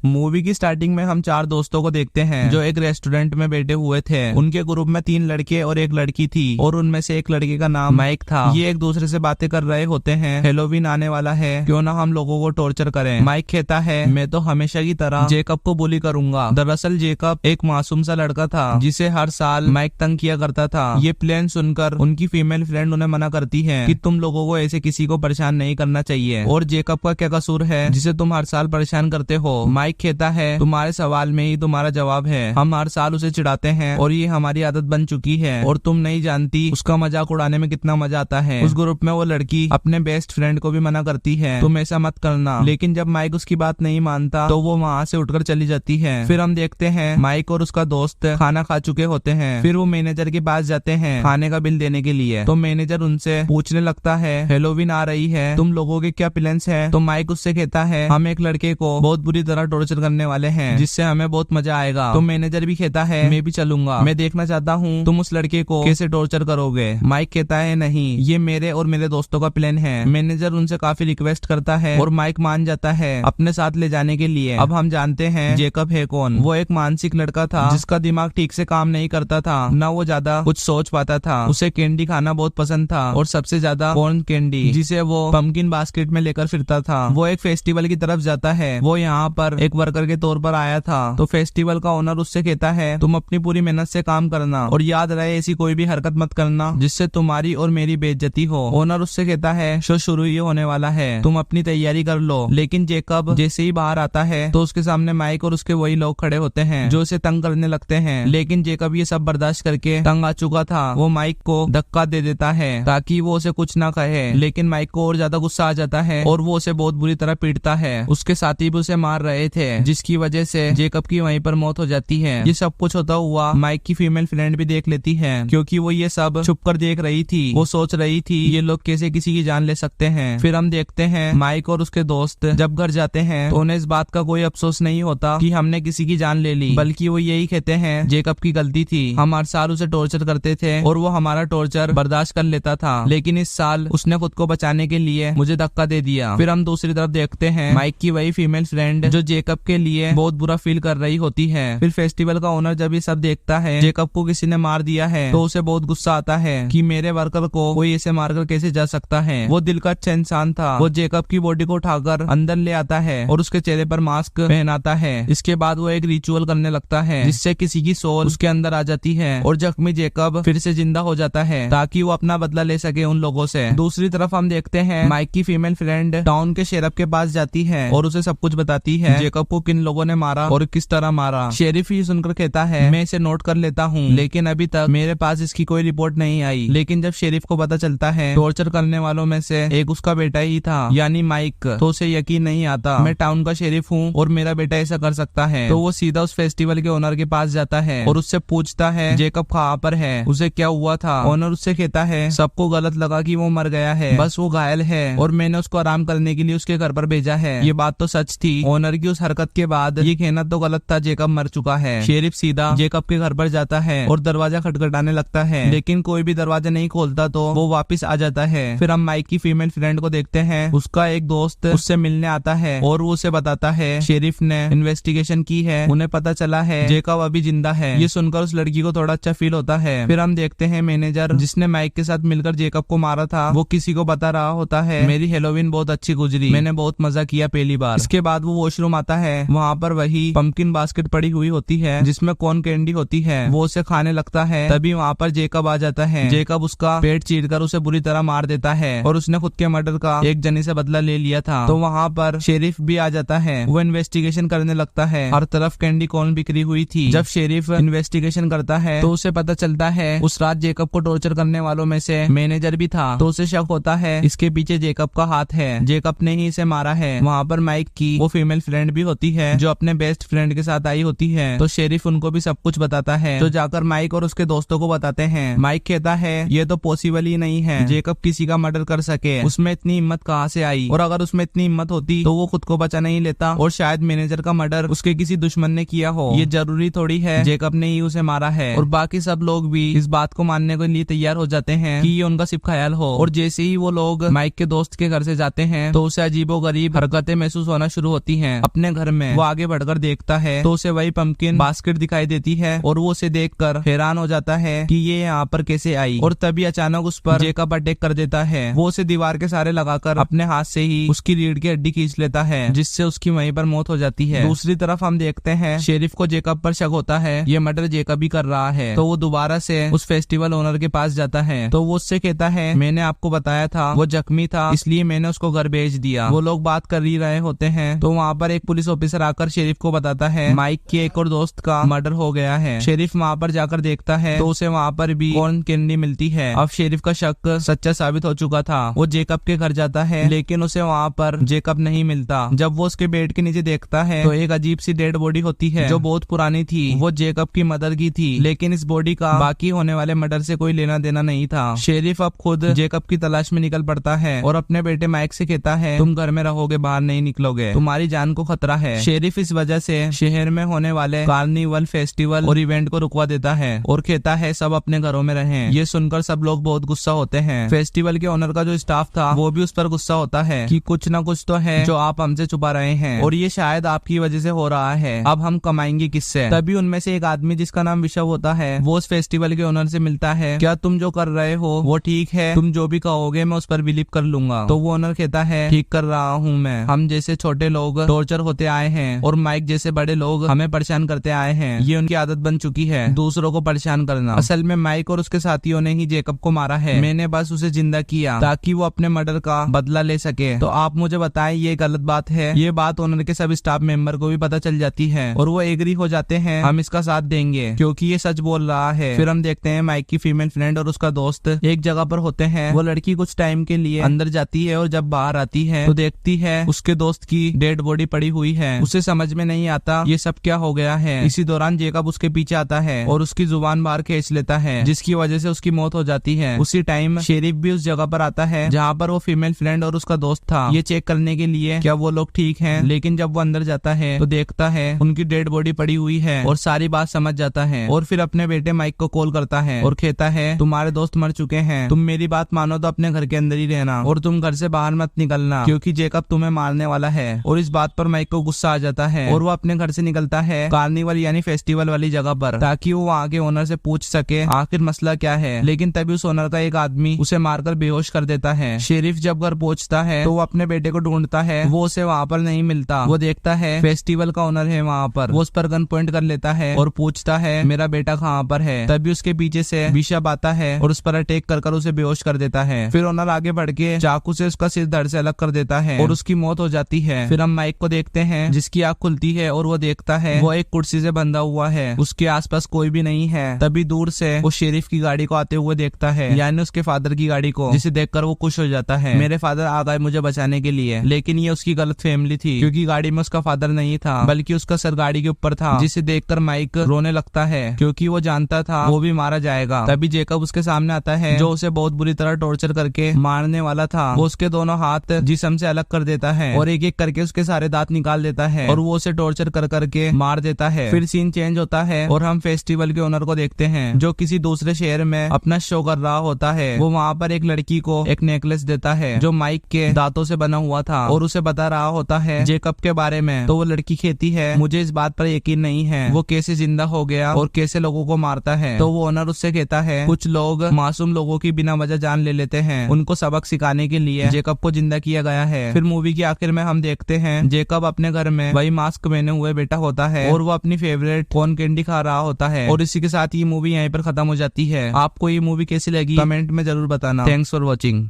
Movie की starting में हम 4 दोस्तों को देखते हैं जो एक रेस्टोरेंट में बैठे हुए थे। उनके ग्रुप में 3 लड़के और 1 लड़की थी और उनमें से एक लड़के का नाम माइक था। ये एक दूसरे से बातें कर रहे होते हैं, हेलोवीन आने वाला है, क्यों ना हम लोगों को टॉर्चर करें। माइक कहता है मैं तो हमेशा की तरह जेकब को बुली करूंगा। दरअसल जेकब एक मासूम सा लड़का था जिसे हर साल माइक तंग किया करता था। ये प्लान सुनकर उनकी फीमेल फ्रेंड उन्हें मना करती है कि तुम लोगों को ऐसे किसी को परेशान नहीं करना चाहिए और जेकब का क्या कसूर है जिसे तुम हर साल परेशान करते हो। माइक कहता है तुम्हारे सवाल में ही तुम्हारा जवाब है, हम हर साल उसे चिढ़ाते हैं और ये हमारी आदत बन चुकी है और तुम नहीं जानती उसका मजाक उड़ाने में कितना मजा आता है। उस ग्रुप में वो लड़की अपने बेस्ट फ्रेंड को भी मना करती है तुम ऐसा मत करना, लेकिन जब माइक उसकी बात नहीं मानता तो वो वहाँ से उठकर चली जाती है। फिर हम देखते हैं माइक और उसका दोस्त खाना खा चुके होते हैं। फिर वो मैनेजर के पास जाते हैं खाने का बिल देने के लिए। तो मैनेजर उनसे पूछने लगता है हेलोवीन आ रही है, तुम लोगों के क्या प्लान्स हैं? तो माइक उससे कहता है हम एक लड़के को बहुत बुरी तरह टॉर्चर करने वाले हैं जिससे हमें बहुत मजा आएगा। तो मैनेजर भी कहता है मैं भी चलूंगा, मैं देखना चाहता हूँ तुम उस लड़के को कैसे टॉर्चर करोगे। माइक कहता है नहीं, ये मेरे और मेरे दोस्तों का प्लान है। मैनेजर उनसे काफी रिक्वेस्ट करता है और माइक मान जाता है अपने साथ ले जाने के लिए। अब हम जानते हैं जेकब है कौन। वो एक मानसिक लड़का था जिसका दिमाग ठीक से काम नहीं करता था, न वो ज्यादा कुछ सोच पाता था। उसे कैंडी खाना बहुत पसंद था और सबसे ज्यादा कॉर्न कैंडी, जिसे वो पंपकिन बास्केट में लेकर फिरता था। वो एक फेस्टिवल की तरफ जाता है। वो यहाँ पर एक वर्कर के तौर पर आया था। तो फेस्टिवल का ओनर उससे कहता है तुम अपनी पूरी मेहनत से काम करना और याद रहे ऐसी कोई भी हरकत मत करना जिससे तुम्हारी और मेरी बेइज्जती हो। ओनर उससे कहता है शो शुरू ही होने वाला है, तुम अपनी तैयारी कर लो। लेकिन जेकब जैसे ही बाहर आता है तो उसके सामने माइक और उसके वही लोग खड़े होते हैं जो उसे तंग करने लगते हैं। लेकिन जेकब ये सब बर्दाश्त करके तंग आ चुका था। वो माइक को धक्का दे देता है ताकि वो उसे कुछ ना कहे, लेकिन माइक को और ज्यादा गुस्सा आ जाता है और वो उसे बहुत बुरी तरह पीटता है। उसके साथी भी उसे मार रहे थे जिसकी वजह से जेकब की वहीं पर मौत हो जाती है। ये सब कुछ होता हुआ माइक की फीमेल फ्रेंड भी देख लेती है क्योंकि वो ये सब छुपकर देख रही थी। वो सोच रही थी ये लोग कैसे किसी की जान ले सकते हैं। फिर हम देखते हैं माइक और उसके दोस्त जब घर जाते हैं तो उन्हें इस बात का कोई अफसोस नहीं होता कि हमने किसी की जान ले ली, बल्कि वो यही कहते हैं जेकब की गलती थी, हम हर साल उसे टॉर्चर करते थे और वो हमारा टॉर्चर बर्दाश्त कर लेता था, लेकिन इस साल उसने खुद को बचाने के लिए मुझे धक्का दे दिया। फिर हम दूसरी तरफ देखते हैं माइक की वही फीमेल फ्रेंड जो जेकब के लिए बहुत बुरा फील कर रही होती है। फिर फेस्टिवल का ओनर जब ये सब देखता है जेकब को किसी ने मार दिया है तो उसे बहुत गुस्सा आता है कि मेरे वर्कर को कोई ऐसे मारकर कैसे जा सकता है। वो दिल का अच्छा इंसान था। वो जेकब की बॉडी को उठाकर अंदर ले आता है और उसके चेहरे पर मास्क पहनाता है। इसके बाद वो एक रिचुअल करने लगता है जिससे किसी की सोल उसके अंदर आ जाती है और जख्मी जेकब फिर से जिंदा हो जाता है ताकि वो अपना बदला ले सके उन लोगों से। दूसरी तरफ हम देखते हैं माइक की फीमेल फ्रेंड टाउन के शेरिफ के पास जाती है और उसे सब कुछ बताती है जेकब को किन लोगों ने मारा और किस तरह मारा। शेरिफ ही सुनकर कहता है मैं इसे नोट कर लेता हूँ, लेकिन अभी तक मेरे पास इसकी कोई रिपोर्ट नहीं आई। लेकिन जब शेरिफ को पता चलता है टॉर्चर करने वालों में से एक उसका बेटा ही था यानी माइक, तो उसे यकीन नहीं आता मैं टाउन का शेरिफ हूँ और मेरा बेटा ऐसा कर सकता है। तो वो सीधा उस फेस्टिवल के ओनर के पास जाता है और उससे पूछता है जेकब कहाँ पर है, उसे क्या हुआ था। ओनर उससे कहता है सबको गलत लगा कि वो मर गया है, बस वो घायल है और मैंने उसको आराम करने के लिए उसके घर पर भेजा है। ये बात तो सच थी। ओनर की उस हरकत के बाद ये कहना तो गलत था जेकब मर चुका है। शेरिफ सीधा जेकब के घर पर जाता है और दरवाजा खटखटाने लगता है, लेकिन कोई भी दरवाजा नहीं खोलता तो वो वापस आ जाता है। फिर हम माइक की फीमेल फ्रेंड को देखते हैं। उसका एक दोस्त उससे मिलने आता है और वो उसे बताता है शेरिफ ने इन्वेस्टिगेशन की है, उन्हें पता चला है जेकब अभी जिंदा है। ये सुनकर उस लड़की को थोड़ा अच्छा फील होता है। फिर हम देखते हैं मैनेजर जिसने माइक के साथ मिलकर जेकब को मारा था वो किसी को बता रहा होता है मेरी हेलोवीन बहुत अच्छी गुजरी, मैंने बहुत मजा किया पहली बार। इसके बाद वो वॉशरूम आता है, वहाँ पर वही पंपकिन बास्केट पड़ी हुई होती है जिसमें कॉर्न कैंडी होती है। वो उसे खाने लगता है, तभी वहाँ पर जेकब आ जाता है। जेकब उसका पेट चीरकर उसे बुरी तरह मार देता है और उसने खुद के मर्डर का एक जनी से बदला ले लिया था। तो वहाँ पर शेरिफ भी आ जाता है। वो इन्वेस्टिगेशन करने लगता है, हर तरफ कैंडी कॉर्न बिक्री हुई थी। जब शेरिफ इन्वेस्टिगेशन करता है तो उसे पता चलता है उस रात जेकब को टॉर्चर करने वालों में से मैनेजर भी था। तो उसे शक होता है इसके पीछे जेकब का हाथ है, जेकब ने ही इसे मारा है। वहाँ पर माइक की वो फीमेल फ्रेंड भी होती है जो अपने बेस्ट फ्रेंड के साथ आई होती है। तो शेरिफ उनको भी सब कुछ बताता है जो जाकर माइक और उसके दोस्तों को बताते हैं। माइक कहता है ये तो पॉसिबल ही नहीं है जेकब किसी का मर्डर कर सके, उसमें इतनी हिम्मत कहाँ से आई, और अगर उसमें इतनी हिम्मत होती तो वो खुद को बचा नहीं लेता और शायद मैनेजर का मर्डर उसके किसी दुश्मन ने किया हो। ये जरूरी थोड़ी है जेकब ने ही उसे मारा है। और बाकी सब लोग भी इस बात को मानने के लिए तैयार हो जाते हैं कि ये उनका सिर्फ ख्याल हो। और जैसे ही वो लोग माइक के दोस्त के घर से जाते हैं तो उसे अजीबोगरीब हरकतें महसूस होना शुरू होती हैं। अपने अपने घर में। वो आगे बढ़कर देखता है तो उसे वही पंपकिन बास्केट दिखाई देती है और वो उसे देखकर हैरान हो जाता है कि ये यहाँ पर कैसे आई। और तभी अचानक उस पर जेकब अटैक कर देता है। वो उसे दीवार के सहारे लगाकर अपने हाथ से ही उसकी रीढ़ की हड्डी खींच लेता है, जिससे उसकी वहीं पर मौत हो जाती है। दूसरी तरफ हम देखते हैं शेरिफ को जेकब पर शक होता है, ये मर्डर जेकब ही कर रहा है। तो वो दोबारा से उस फेस्टिवल ओनर के पास जाता है। तो वो उससे कहता है, मैंने आपको बताया था वो जख्मी था, इसलिए मैंने उसको घर भेज दिया। वो लोग बात कर ही रहे होते हैं तो वहाँ पर एक पुलिस ऑफिसर आकर शेरिफ को बताता है माइक के एक और दोस्त का मर्डर हो गया है। शेरिफ वहाँ पर जाकर देखता है तो उसे वहाँ पर भी कॉर्न कैंडी मिलती है। अब शेरिफ का शक सच्चा साबित हो चुका था। वो जेकब के घर जाता है लेकिन उसे वहाँ पर जेकब नहीं मिलता। जब वो उसके बेड के नीचे देखता है तो एक अजीब सी डेड बॉडी होती है जो बहुत पुरानी थी। वो जेकब की मदर की थी, लेकिन इस बॉडी का बाकी होने वाले मर्डर से कोई लेना देना नहीं था। शेरिफ अब खुद जेकब की तलाश में निकल पड़ता है और अपने बेटे माइक से कहता है, तुम घर में रहोगे, बाहर नहीं निकलोगे, तुम्हारी जान को खतरा है। शेरिफ इस वजह से शहर में होने वाले कार्निवल फेस्टिवल और इवेंट को रुकवा देता है और कहता है सब अपने घरों में रहें। ये सुनकर सब लोग बहुत गुस्सा होते हैं। फेस्टिवल के ओनर का जो स्टाफ था वो भी उस पर गुस्सा होता है कि कुछ ना कुछ तो है जो आप हमसे छुपा रहे हैं और ये शायद आपकी वजह से हो रहा है, अब हम कमाएंगे किससे। तभी उनमें से एक आदमी जिसका नाम विशव होता है वो उस फेस्टिवल के ओनर से मिलता है, क्या तुम जो कर रहे हो वो ठीक है, तुम जो भी कहोगे मैं उस पर बिलीव कर लूंगा। तो वो ओनर कहता है, ठीक कर रहा हूँ मैं, हम जैसे छोटे लोग टॉर्चर होते आए हैं और माइक जैसे बड़े लोग हमें परेशान करते आए हैं। ये उनकी आदत बन चुकी है दूसरों को परेशान करना। असल में माइक और उसके साथियों ने ही जेकब को मारा है, मैंने बस उसे जिंदा किया ताकि वो अपने मर्डर का बदला ले सके। तो आप मुझे बताएं ये गलत बात है। ये बात ओनर के सब स्टाफ मेंबर को भी पता चल जाती है और वो एग्री हो जाते हैं, हम इसका साथ देंगे क्योंकि ये सच बोल रहा है। फिर हम देखते हैं माइक की फीमेल फ्रेंड और उसका दोस्त एक जगह पर होते हैं। वो लड़की कुछ टाइम के लिए अंदर जाती है और जब बाहर आती है तो देखती है उसके दोस्त की डेड बॉडी पड़ी हुई है। उसे समझ में नहीं आता ये सब क्या हो गया है। इसी दौरान जेकब उसके पीछे आता है और उसकी जुबान बाहर खींच लेता है, जिसकी वजह से उसकी मौत हो जाती है। उसी टाइम शेरिफ भी उस जगह पर आता है जहाँ पर वो फीमेल फ्रेंड और उसका दोस्त था, ये चेक करने के लिए क्या वो लोग ठीक हैं। लेकिन जब वो अंदर जाता है तो देखता है उनकी डेड बॉडी पड़ी हुई है और सारी बात समझ जाता है और फिर अपने बेटे माइक को कॉल करता है और कहता है, तुम्हारे दोस्त मर चुके हैं, तुम मेरी बात मानो तो अपने घर के अंदर ही रहना और तुम घर से बाहर मत निकलना क्योंकि जेकब तुम्हें मारने वाला है। और इस बात पर माइक को गुस्सा आ जाता है और वो अपने घर से निकलता है कार्निवल यानी फेस्टिवल वाली जगह पर ताकि वो वहाँ के ओनर से पूछ सके आखिर मसला क्या है। लेकिन तभी उस ओनर का एक आदमी उसे मारकर बेहोश कर देता है। शेरिफ जब घर पहुंचता है तो वो अपने बेटे को ढूंढता है, वो उसे वहाँ पर नहीं मिलता। वो देखता है फेस्टिवल का ओनर है वहाँ पर, वो उस पर गन पॉइंट कर लेता है और पूछता है मेरा बेटा कहाँ पर है। तभी उसके पीछे से बिशप आता है और उस पर अटैक कर उसे बेहोश कर देता है। फिर ओनर आगे बढ़ के चाकू से उसका सिर धड़ से अलग कर देता है और उसकी मौत हो जाती है। फिर हम माइक को देखते हैं जिसकी आँख खुलती है और वो देखता है वो एक कुर्सी से बंधा हुआ है, उसके आसपास कोई भी नहीं है। तभी दूर से वो शेरिफ की गाड़ी को आते हुए देखता है, यानी उसके फादर की गाड़ी को, जिसे देखकर वो खुश हो जाता है, मेरे फादर आ गए मुझे बचाने के लिए। लेकिन ये उसकी गलत फैमिली थी क्योंकि गाड़ी में उसका फादर नहीं था बल्कि उसका सर गाड़ी के ऊपर था, जिसे देखकर माइक रोने लगता है क्योंकि वो जानता था वो भी मारा जाएगा। तभी जेकब उसके सामने आता है जो उसे बहुत बुरी तरह टॉर्चर करके मारने वाला था। वो उसके दोनों हाथ जिस्म से अलग कर देता है और एक एक करके उसके सारे दांत निकाल देता है और वो उसे टॉर्चर कर करके मार देता है। फिर सीन चेंज होता है और हम फेस्टिवल के ओनर को देखते हैं जो किसी दूसरे शहर में अपना शो कर रहा होता है। वो वहाँ पर एक लड़की को एक नेकलेस देता है जो माइक के दांतों से बना हुआ था और उसे बता रहा होता है जेकब के बारे में। तो वो लड़की कहती है मुझे इस बात पर यकीन नहीं है वो कैसे जिंदा हो गया और कैसे लोगों को मारता है। तो वो ओनर उससे कहता है कुछ लोग मासूम लोगों की बिना वजह जान ले लेते हैं, उनको सबक सिखाने के लिए जेकब को जिंदा किया गया है। फिर मूवी के आखिर में हम देखते हैं जेकब अपने घर में वही मास्क पहने हुए बैठा होता है और वो अपनी फेवरेट कॉर्न कैंडी खा रहा होता है। और इसी के साथ ये मूवी यहीं पर खत्म हो जाती है। आपको ये मूवी कैसी लगी कमेंट में जरूर बताना। Thanks for watching.